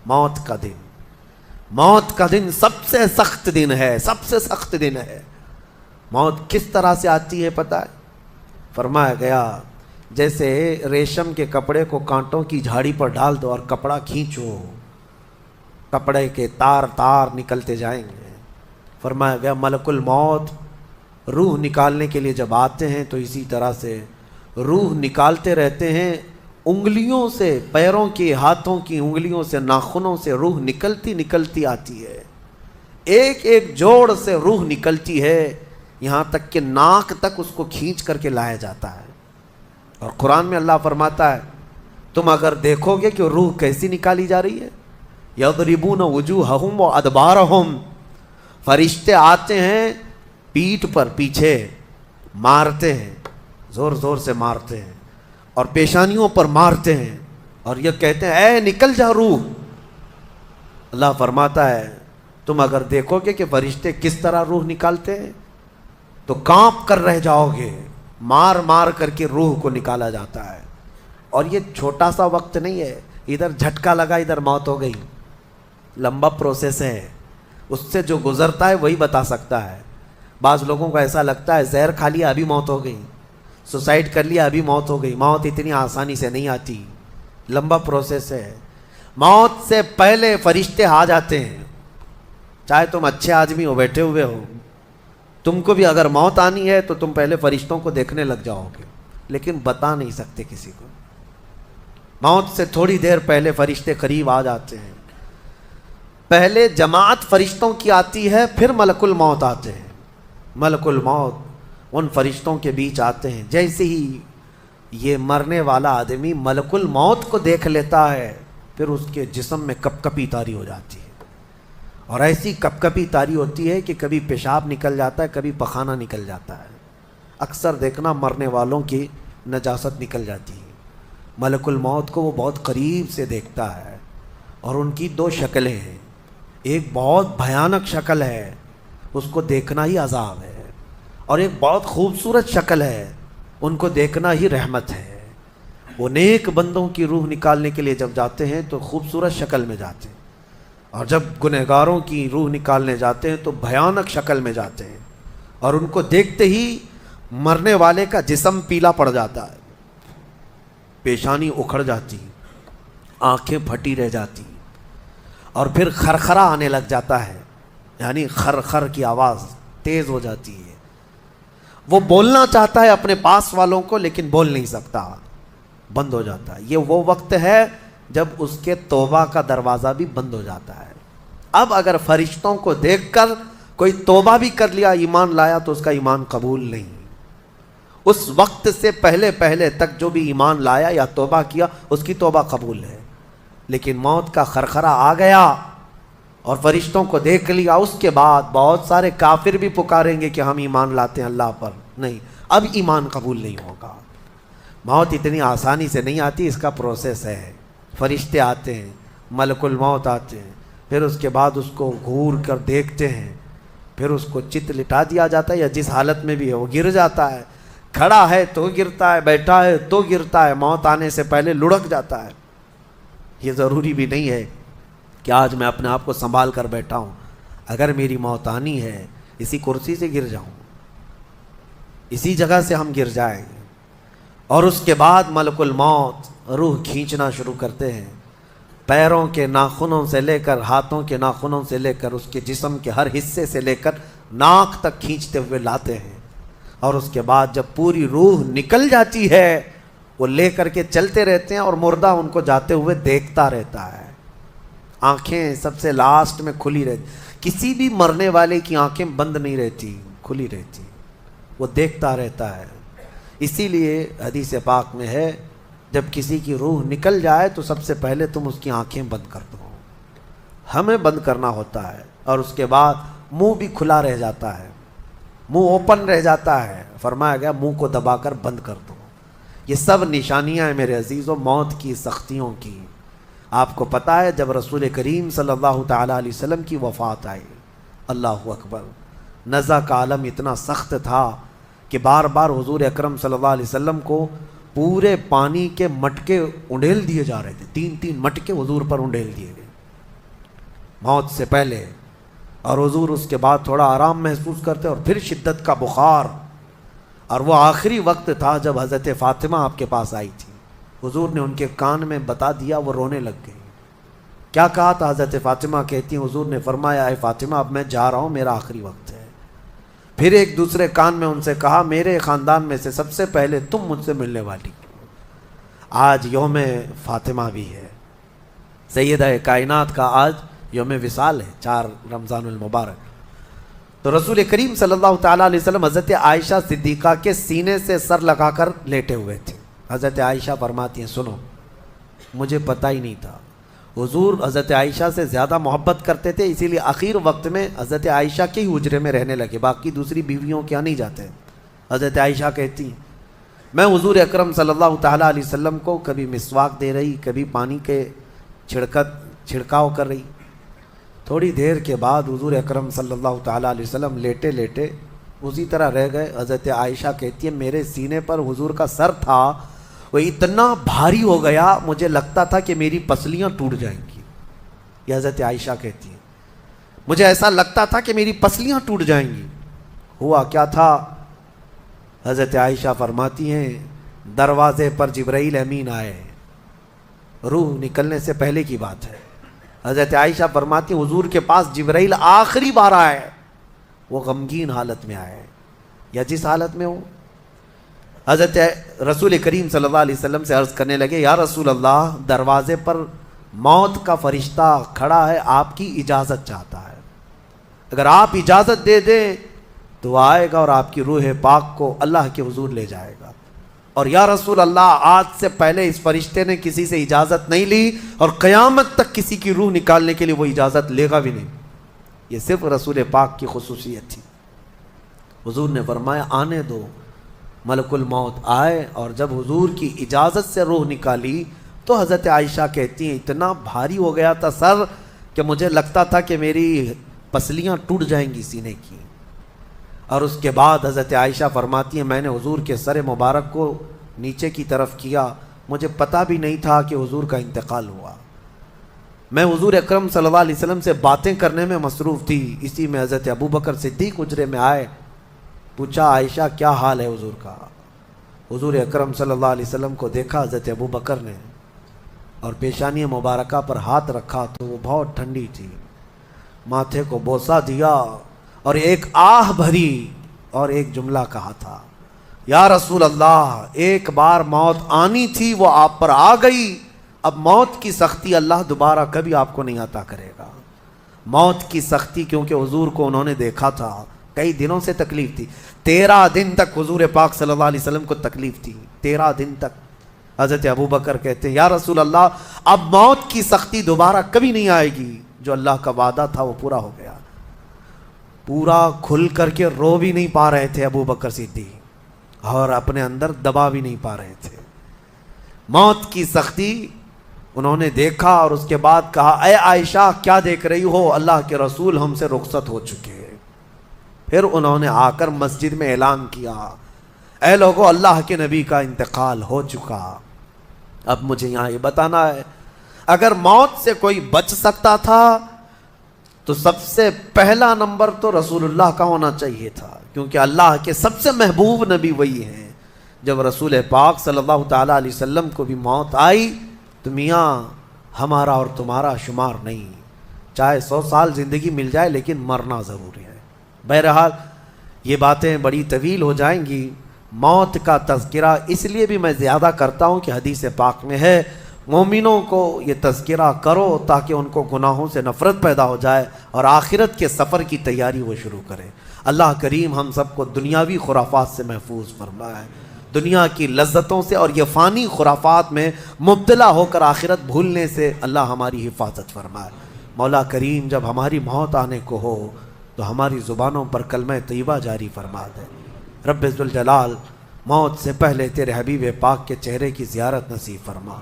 موت کا دن، موت کا دن سب سے سخت دن ہے، سب سے سخت دن ہے۔ موت کس طرح سے آتی ہے پتہ ہے؟ فرمایا گیا جیسے ریشم کے کپڑے کو کانٹوں کی جھاڑی پر ڈال دو اور کپڑا کھینچو، کپڑے کے تار تار نکلتے جائیں گے۔ فرمایا گیا ملک الموت روح نکالنے کے لیے جب آتے ہیں تو اسی طرح سے روح نکالتے رہتے ہیں، انگلیوں سے، پیروں کی، ہاتھوں کی انگلیوں سے، ناخنوں سے روح نکلتی نکلتی آتی ہے، ایک ایک جوڑ سے روح نکلتی ہے، یہاں تک کہ ناک تک اس کو کھینچ کر کے لایا جاتا ہے۔ اور قرآن میں اللہ فرماتا ہے تم اگر دیکھو گے کہ روح کیسی نکالی جا رہی ہے، یضربون وجوہہم وادبارہم، فرشتے آتے ہیں پیٹھ پر، پیچھے مارتے ہیں، زور زور سے مارتے ہیں اور پیشانیوں پر مارتے ہیں اور یہ کہتے ہیں اے نکل جا روح۔ اللہ فرماتا ہے تم اگر دیکھو گے کہ فرشتے کس طرح روح نکالتے ہیں تو کانپ کر رہ جاؤ گے، مار مار کر کے روح کو نکالا جاتا ہے۔ اور یہ چھوٹا سا وقت نہیں ہے، ادھر جھٹکا لگا ادھر موت ہو گئی، لمبا پروسیس ہے، اس سے جو گزرتا ہے وہی بتا سکتا ہے۔ بعض لوگوں کو ایسا لگتا ہے زہر کھا لیا ابھی موت ہو گئی، سوسائڈ کر لیا ابھی موت ہو گئی۔ موت اتنی آسانی سے نہیں آتی، لمبا پروسیس ہے۔ موت سے پہلے فرشتے آ جاتے ہیں، چاہے تم اچھے آدمی ہو، بیٹھے ہوئے ہو، تم کو بھی اگر موت آنی ہے تو تم پہلے فرشتوں کو دیکھنے لگ جاؤ گے، لیکن بتا نہیں سکتے کسی کو۔ موت سے تھوڑی دیر پہلے فرشتے قریب آ جاتے ہیں، پہلے جماعت فرشتوں کی آتی ہے، پھر ملک الموت آتے ہیں۔ ملک الموت ان فرشتوں کے بیچ آتے ہیں، جیسے ہی یہ مرنے والا آدمی ملک الموت کو دیکھ لیتا ہے پھر اس کے جسم میں کپ کپی طاری ہو جاتی ہے، اور ایسی کپ کپی طاری ہوتی ہے کہ کبھی پیشاب نکل جاتا ہے، کبھی پخانہ نکل جاتا ہے۔ اکثر دیکھنا مرنے والوں کی نجاست نکل جاتی ہے۔ ملک الموت کو وہ بہت قریب سے دیکھتا ہے، اور ان کی دو شکلیں ہیں، ایک بہت بھیانک شکل ہے، اس کو دیکھنا ہی عذاب ہے، اور ایک بہت خوبصورت شکل ہے، ان کو دیکھنا ہی رحمت ہے۔ وہ نیک بندوں کی روح نکالنے کے لیے جب جاتے ہیں تو خوبصورت شکل میں جاتے ہیں، اور جب گنہگاروں کی روح نکالنے جاتے ہیں تو بھیانک شکل میں جاتے ہیں، اور ان کو دیکھتے ہی مرنے والے کا جسم پیلا پڑ جاتا ہے، پیشانی اکھڑ جاتی، آنکھیں پھٹی رہ جاتی، اور پھر خرخرا آنے لگ جاتا ہے، یعنی خرخر کی آواز تیز ہو جاتی ہے۔ وہ بولنا چاہتا ہے اپنے پاس والوں کو لیکن بول نہیں سکتا، بند ہو جاتا ہے۔ یہ وہ وقت ہے جب اس کے توبہ کا دروازہ بھی بند ہو جاتا ہے۔ اب اگر فرشتوں کو دیکھ کر کوئی توبہ بھی کر لیا، ایمان لایا، تو اس کا ایمان قبول نہیں۔ اس وقت سے پہلے پہلے تک جو بھی ایمان لایا یا توبہ کیا اس کی توبہ قبول ہے، لیکن موت کا خرخرا آ گیا اور فرشتوں کو دیکھ لیا، اس کے بعد بہت سارے کافر بھی پکاریں گے کہ ہم ایمان لاتے ہیں اللہ پر، نہیں، اب ایمان قبول نہیں ہوگا۔ موت اتنی آسانی سے نہیں آتی، اس کا پروسیس ہے۔ فرشتے آتے ہیں، ملک الموت آتے ہیں، پھر اس کے بعد اس کو گھور کر دیکھتے ہیں، پھر اس کو چت لٹا دیا جاتا ہے، یا جس حالت میں بھی ہے وہ گر جاتا ہے، کھڑا ہے تو گرتا ہے، بیٹھا ہے تو گرتا ہے، موت آنے سے پہلے لڑک جاتا ہے۔ یہ ضروری بھی نہیں ہے کہ آج میں اپنے آپ کو سنبھال کر بیٹھا ہوں، اگر میری موت آنی ہے اسی کرسی سے گر جاؤں، اسی جگہ سے ہم گر جائیں گے۔ اور اس کے بعد ملک الموت روح کھینچنا شروع کرتے ہیں، پیروں کے ناخنوں سے لے کر، ہاتھوں کے ناخنوں سے لے کر، اس کے جسم کے ہر حصے سے لے کر ناک تک کھینچتے ہوئے لاتے ہیں، اور اس کے بعد جب پوری روح نکل جاتی ہے وہ لے کر کے چلتے رہتے ہیں، اور مردہ ان کو جاتے ہوئے دیکھتا رہتا ہے۔ آنکھیں سب سے لاسٹ میں کھلی رہتی، کسی بھی مرنے والے کی آنکھیں بند نہیں رہتی، کھلی رہتی، وہ دیکھتا رہتا ہے۔ اسی لیے حدیث پاک میں ہے جب کسی کی روح نکل جائے تو سب سے پہلے تم اس کی آنکھیں بند کر دو، ہمیں بند کرنا ہوتا ہے، اور اس کے بعد منہ بھی کھلا رہ جاتا ہے، منہ اوپن رہ جاتا ہے، فرمایا گیا منہ کو دبا کر بند کر دو۔ یہ سب نشانیاں ہیں میرے عزیزوں موت کی سختیوں کی۔ آپ کو پتہ ہے جب رسول کریم صلی اللہ تعالیٰ علیہ وسلم کی وفات آئی، اللہ اکبر، نزع کا عالم اتنا سخت تھا کہ بار بار حضور اکرم صلی اللہ علیہ وسلم کو پورے پانی کے مٹکے انڈیل دیے جا رہے تھے، 3 مٹکے حضور پر انڈیل دیے گئے، موت سے پہلے، اور حضور اس کے بعد تھوڑا آرام محسوس کرتے اور پھر شدت کا بخار، اور وہ آخری وقت تھا جب حضرت فاطمہ آپ کے پاس آئی تھی. حضور نے ان کے کان میں بتا دیا، وہ رونے لگ گئی. کیا کہا تھا؟ حضرت فاطمہ کہتی ہیں حضور نے فرمایا اے فاطمہ اب میں جا رہا ہوں، میرا آخری وقت ہے. پھر ایک دوسرے کان میں ان سے کہا میرے خاندان میں سے سب سے پہلے تم مجھ سے ملنے والی. آج یوم فاطمہ بھی ہے، سیدہ کائنات کا آج یوم وصال ہے، 4 رمضان المبارک. تو رسول کریم صلی اللہ تعالیٰ علیہ وسلم حضرت عائشہ صدیقہ کے سینے سے سر لگا کر لیٹے ہوئے تھے. حضرت عائشہ فرماتی ہیں سنو، مجھے پتہ ہی نہیں تھا. حضور حضرت عائشہ سے زیادہ محبت کرتے تھے، اسی لیے آخر وقت میں حضرت عائشہ کے ہی حجرے میں رہنے لگے، باقی دوسری بیویوں کے یہاں نہیں جاتے. حضرت عائشہ کہتی ہیں میں حضور اکرم صلی اللہ تعالیٰ علیہ وسلم کو کبھی مسواک دے رہی، کبھی پانی کے چھڑکاؤ کر رہی. تھوڑی دیر کے بعد حضور اکرم صلی اللہ تعالیٰ علیہ وسلم لیٹے لیٹے اسی طرح رہ گئے. حضرت عائشہ کہتی ہے میرے سینے پر حضور کا سر تھا، وہ اتنا بھاری ہو گیا مجھے لگتا تھا کہ میری پسلیاں ٹوٹ جائیں گی. یہ حضرت عائشہ کہتی ہیں مجھے ایسا لگتا تھا کہ میری پسلیاں ٹوٹ جائیں گی. ہوا کیا تھا؟ حضرت عائشہ فرماتی ہیں دروازے پر جبرائیل امین آئے، روح نکلنے سے پہلے کی بات ہے. حضرت عائشہ فرماتی ہیں حضور کے پاس جبرائیل آخری بار آئے، وہ غمگین حالت میں آئے یا جس حالت میں ہو. حضرت رسول کریم صلی اللہ علیہ وسلم سے عرض کرنے لگے یا رسول اللہ دروازے پر موت کا فرشتہ کھڑا ہے، آپ کی اجازت چاہتا ہے، اگر آپ اجازت دے دیں تو آئے گا اور آپ کی روح پاک کو اللہ کے حضور لے جائے گا. اور یا رسول اللہ آج سے پہلے اس فرشتے نے کسی سے اجازت نہیں لی اور قیامت تک کسی کی روح نکالنے کے لیے وہ اجازت لے گا بھی نہیں. یہ صرف رسول پاک کی خصوصیت تھی. حضور نے فرمایا آنے دو. ملک الموت آئے اور جب حضور کی اجازت سے روح نکالی تو حضرت عائشہ کہتی ہیں اتنا بھاری ہو گیا تھا سر کہ مجھے لگتا تھا کہ میری پسلیاں ٹوٹ جائیں گی سینے کی. اور اس کے بعد حضرت عائشہ فرماتی ہیں میں نے حضور کے سر مبارک کو نیچے کی طرف کیا، مجھے پتہ بھی نہیں تھا کہ حضور کا انتقال ہوا. میں حضور اکرم صلی اللہ علیہ وسلم سے باتیں کرنے میں مصروف تھی، اسی میں حضرت ابوبکر صدیق حجرے میں آئے. پوچھا عائشہ کیا حال ہے حضور کا؟ حضور اکرم صلی اللہ علیہ وسلم کو دیکھا حضرت ابوبکر نے اور پیشانی مبارکہ پر ہاتھ رکھا تو وہ بہت ٹھنڈی تھی. ماتھے کو بوسہ دیا اور ایک آہ بھری اور ایک جملہ کہا تھا یا رسول اللہ ایک بار موت آنی تھی وہ آپ پر آ گئی، اب موت کی سختی اللہ دوبارہ کبھی آپ کو نہیں عطا کرے گا. موت کی سختی کیونکہ حضور کو انہوں نے دیکھا تھا، کئی دنوں سے تکلیف تھی، 13 دن تک حضور پاک صلی اللہ علیہ وسلم کو تکلیف تھی، 13 دن تک. حضرت ابوبکر کہتے ہیں یا رسول اللہ اب موت کی سختی دوبارہ کبھی نہیں آئے گی، جو اللہ کا وعدہ تھا وہ پورا ہو گیا. پورا کھل کر کے رو بھی نہیں پا رہے تھے ابوبکر صدیق اور اپنے اندر دبا بھی نہیں پا رہے تھے. موت کی سختی انہوں نے دیکھا اور اس کے بعد کہا اے عائشہ کیا دیکھ رہی ہو، اللہ کے رسول ہم سے رخصت ہو چکے. پھر انہوں نے آ کر مسجد میں اعلان کیا اے لوگو اللہ کے نبی کا انتقال ہو چکا. اب مجھے یہاں یہ بتانا ہے اگر موت سے کوئی بچ سکتا تھا تو سب سے پہلا نمبر تو رسول اللہ کا ہونا چاہیے تھا، کیونکہ اللہ کے سب سے محبوب نبی وہی ہیں. جب رسول پاک صلی اللہ تعالیٰ علیہ وسلم کو بھی موت آئی تو میاں ہمارا اور تمہارا شمار نہیں، چاہے 100 سال زندگی مل جائے لیکن مرنا ضروری ہے. بہرحال یہ باتیں بڑی طویل ہو جائیں گی. موت کا تذکرہ اس لیے بھی میں زیادہ کرتا ہوں کہ حدیث پاک میں ہے مومنوں کو یہ تذکرہ کرو تاکہ ان کو گناہوں سے نفرت پیدا ہو جائے اور آخرت کے سفر کی تیاری وہ شروع کریں. اللہ کریم ہم سب کو دنیاوی خرافات سے محفوظ فرمائے، دنیا کی لذتوں سے اور یہ فانی خرافات میں مبتلا ہو کر آخرت بھولنے سے اللہ ہماری حفاظت فرمائے. مولا کریم جب ہماری موت آنے کو ہو تو ہماری زبانوں پر کلمہ طیبہ جاری فرما دے. رب ذوالجلال موت سے پہلے تیرے حبیب پاک کے چہرے کی زیارت نصیب فرما.